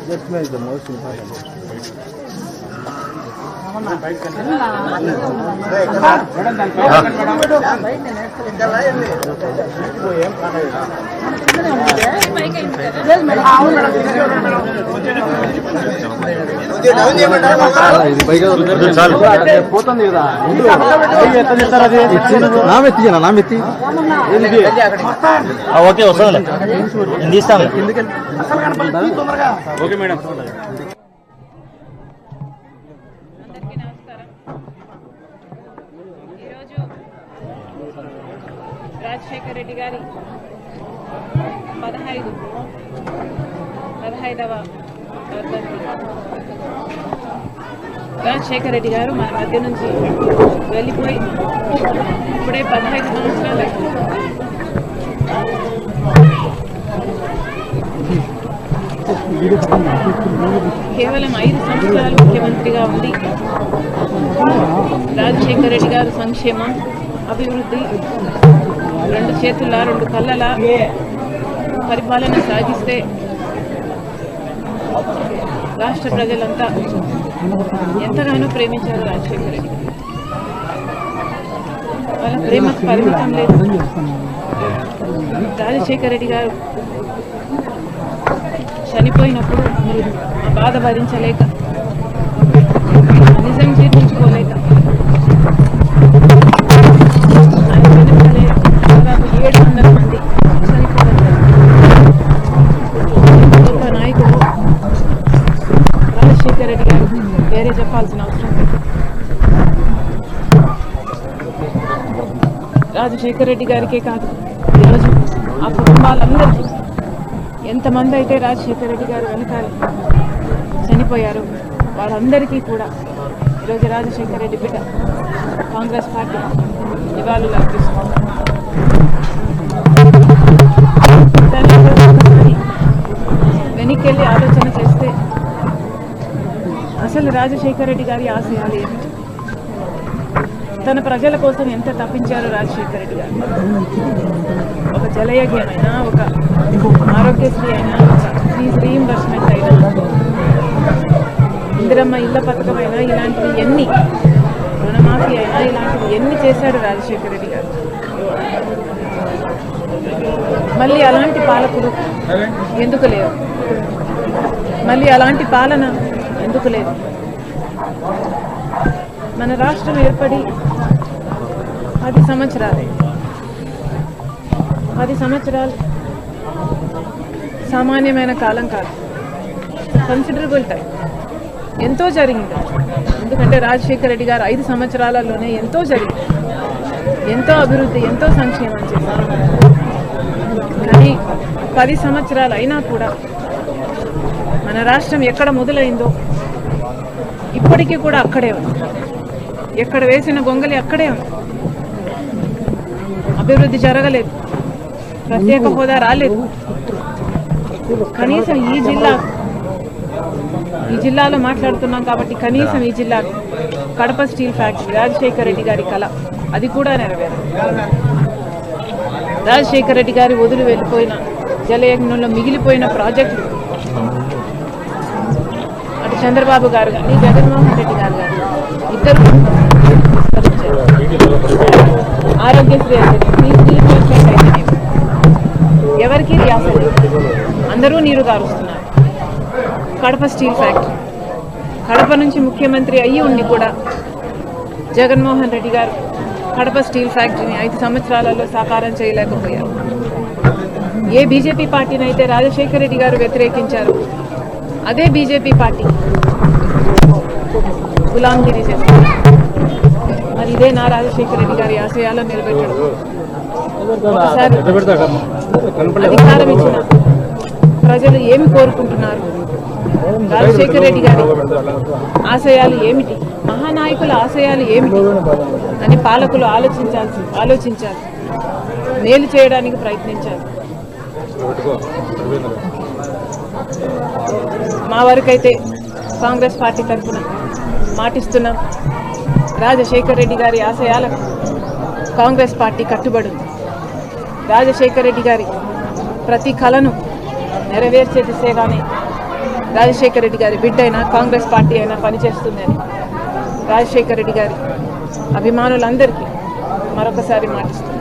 Judgment is the most important. పోతుంది కదా నామెత్తి okay వస్తుంది తీస్తాను. Okay madam. అందరికీ నమస్కారం. ఈరోజు రాజశేఖర్ రెడ్డి గారి 15వ వర్ధంతి. రాజశేఖర్ రెడ్డి గారు మన మధ్య నుంచి వెళ్ళిపోయి ఇప్పుడే 15 సంవత్సరాలు అయింది. కేవలం 5 సంవత్సరాలు ముఖ్యమంత్రిగా ఉండి రాజశేఖర్ రెడ్డి గారు సంక్షేమం, అభివృద్ధి, 2 చేతుల 2 కళ్ళల పరిపాలన సాగిస్తే రాష్ట్ర ప్రజలంతా ఎంతగానో ప్రేమించారు రాజశేఖర్ రెడ్డి. వాళ్ళ ప్రేమకు పరిమితం లేదు. రాజశేఖర్ రెడ్డి గారు చనిపోయినప్పుడు ఆ బాధ భరించలేక, నిజం జీర్ణించుకోలేక ఆయన వెనుకలే దాదాపు 700 మంది చనిపోవడం. గొప్ప నాయకుడు రాజశేఖర్ రెడ్డి గారు, వేరే చెప్పాల్సిన అవసరం లేదు. రాజశేఖర్ రెడ్డి గారికే కాదు, ఈరోజు ఆ కుటుంబాలందరికీ ఎంతమంది అయితే రాజశేఖర్ రెడ్డి గారు వెనకాల చనిపోయారు వాళ్ళందరికీ కూడా ఈరోజు రాజశేఖర్ రెడ్డి బిడ్డ కాంగ్రెస్ పార్టీ నివాళులు అర్పిస్తుంది. వెనక్కి ఆలోచన చేస్తే అసలు రాజశేఖర్ రెడ్డి గారి ఆశయాలు ఏమిటి, తన ప్రజల కోసం ఎంత తప్పించారు రాజశేఖర్ రెడ్డి గారు. ఒక జలయజ్ఞమైనా, ఒక ఆరోగ్యశ్రీ అయినా, ఒక ఫీజు రీయింబర్స్మెంట్ అయినా, ఇందిరమ్మ ఇళ్ల పథకం అయినా, ఇలాంటివి ఎన్ని, రుణమాఫీ అయినా, ఇలాంటివి ఎన్ని చేశాడు రాజశేఖర్ రెడ్డి గారు. మళ్ళీ అలాంటి పాలకులు ఎందుకు లేరు? మళ్ళీ అలాంటి పాలన ఎందుకు లేదు? మన రాష్ట్రం ఏర్పడి 10 సంవత్సరాలే. 10 సంవత్సరాలు సామాన్యమైన కాలం కాదు, కన్సిడరబుల్ టైం. ఎంతో జరిగింది. ఎందుకంటే రాజశేఖర్ రెడ్డి గారు 5 సంవత్సరాలలోనే ఎంతో జరిగింది, ఎంతో అభివృద్ధి, ఎంతో సంక్షేమం చేశారు. కానీ 10 సంవత్సరాలు అయినా కూడా మన రాష్ట్రం ఎక్కడ మొదలైందో ఇప్పటికీ కూడా అక్కడే ఉంది. ఎక్కడ వేసిన గొంగలి అక్కడే ఉంది. అభివృద్ధి జరగలేదు, ప్రత్యేక హోదా రాలేదు. కనీసం ఈ జిల్లాలో మాట్లాడుతున్నాం కాబట్టి కనీసం ఈ జిల్లా కడప స్టీల్ ఫ్యాక్టరీ రాజశేఖర్ రెడ్డి గారి కళ, అది కూడా నెరవేరదు. రాజశేఖర్ రెడ్డి గారి వదిలి వెళ్ళిపోయిన జలయజ్ఞంలో మిగిలిపోయిన ప్రాజెక్టులు అటు చంద్రబాబు గారు కానీ జగన్మోహన్ రెడ్డి గారు కానీ ఇద్దరు ఆరోగ్యశ్రీ అయితే ఎవరికి ధ్యాస లేదు, అందరూ నీరు గారుస్తున్నారు. కడప స్టీల్ ఫ్యాక్టరీ, కడప నుంచి ముఖ్యమంత్రి అయ్యి ఉండి కూడా జగన్మోహన్ రెడ్డి గారు కడప స్టీల్ ఫ్యాక్టరీని 5 సంవత్సరాలలో సాకారం చేయలేకపోయారు. ఏ బీజేపీ పార్టీని అయితే రాజశేఖర్ రెడ్డి గారు వ్యతిరేకించారు, అదే బీజేపీ పార్టీ గులాంగిరి చేస్తారు. మరి ఇదే నా రాజశేఖర్ రెడ్డి గారి ఆశయాలను నిలబెట్టడం. ఒకసారి అధికారం ఇచ్చిన ప్రజలు ఏమి కోరుకుంటున్నారు, రాజశేఖర్ రెడ్డి గారి ఆశయాలు ఏమిటి, మహానాయకుల ఆశయాలు ఏమిటి అని పాలకులు ఆలోచించాలి, మేలు చేయడానికి ప్రయత్నించాలి. మా వరకైతే కాంగ్రెస్ పార్టీ తరఫున మాటిస్తున్నాం, రాజశేఖర్ రెడ్డి గారి ఆశయాలకు కాంగ్రెస్ పార్టీ కట్టుబడి ఉంది. రాజశేఖర్ రెడ్డి గారి ప్రతి కళను నెరవేర్చే దిశగానే రాజశేఖర రెడ్డి గారి బిడ్డ అయినా కాంగ్రెస్ పార్టీ అయినా పనిచేస్తుందని రాజశేఖర రెడ్డి గారి అభిమానులందరికీ మరొకసారి మాటిస్తున్నాను.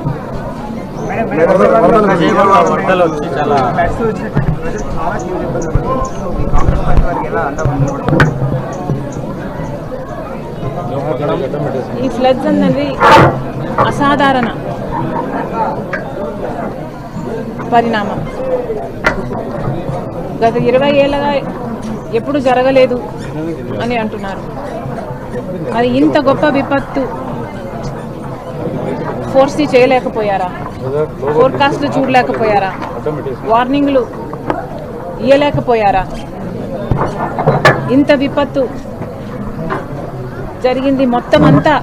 ఈ ఫ్లడ్స్ అన్నది అసాధారణ పరిణామం. గత 20 ఏళ్ళగా ఎప్పుడు జరగలేదు అని అంటున్నారు. మరి ఇంత గొప్ప విపత్తు ఫోర్సీ చేయలేకపోయారా? ఫోర్కాస్ట్లు చూడలేకపోయారా? వార్నింగ్లు ఇయ్యలేకపోయారా? ఇంత విపత్తు జరిగింది, మొత్తం అంతా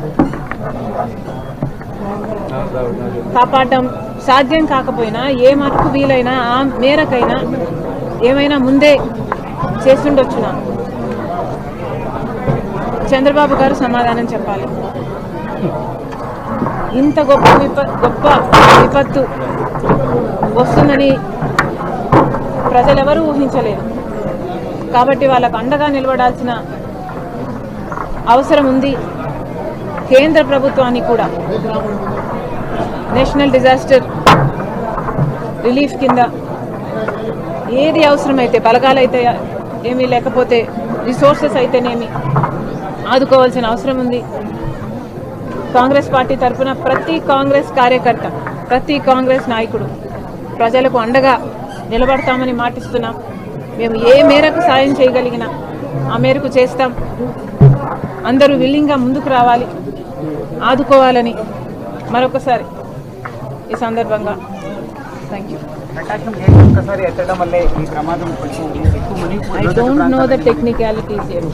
కాపాడడం సాధ్యం కాకపోయినా ఏ మటుకు వీలైనా ఆ మేరకైనా ఏమైనా ముందే చేస్తుండొచ్చునా? చంద్రబాబు గారు సమాధానం చెప్పాలి. ఇంత గొప్ప విపత్తు వస్తుందని ప్రజలెవరూ ఊహించలేరు. కాబట్టి వాళ్ళకు అండగా నిలబడాల్సిన అవసరం ఉంది. కేంద్ర ప్రభుత్వాన్ని కూడా నేషనల్ డిజాస్టర్ రిలీఫ్ కింద ఏది అవసరమైతే, బలగాలైతే ఏమీ లేకపోతే రిసోర్సెస్ అయితేనేమి ఆదుకోవాల్సిన అవసరం ఉంది. కాంగ్రెస్ పార్టీ తరఫున ప్రతి కాంగ్రెస్ కార్యకర్త, ప్రతి కాంగ్రెస్ నాయకుడు ప్రజలకు అండగా నిలబడతామని మాటిస్తున్నాం. మేము ఏ మేరకు సాయం చేయగలిగినా ఆ మేరకు చేస్తాం. అందరూ విల్లింగ్గా ముందుకు రావాలి, ఆదుకోవాలని మరొకసారి ఈ సందర్భంగా thank you. I don't know the technicalities yet.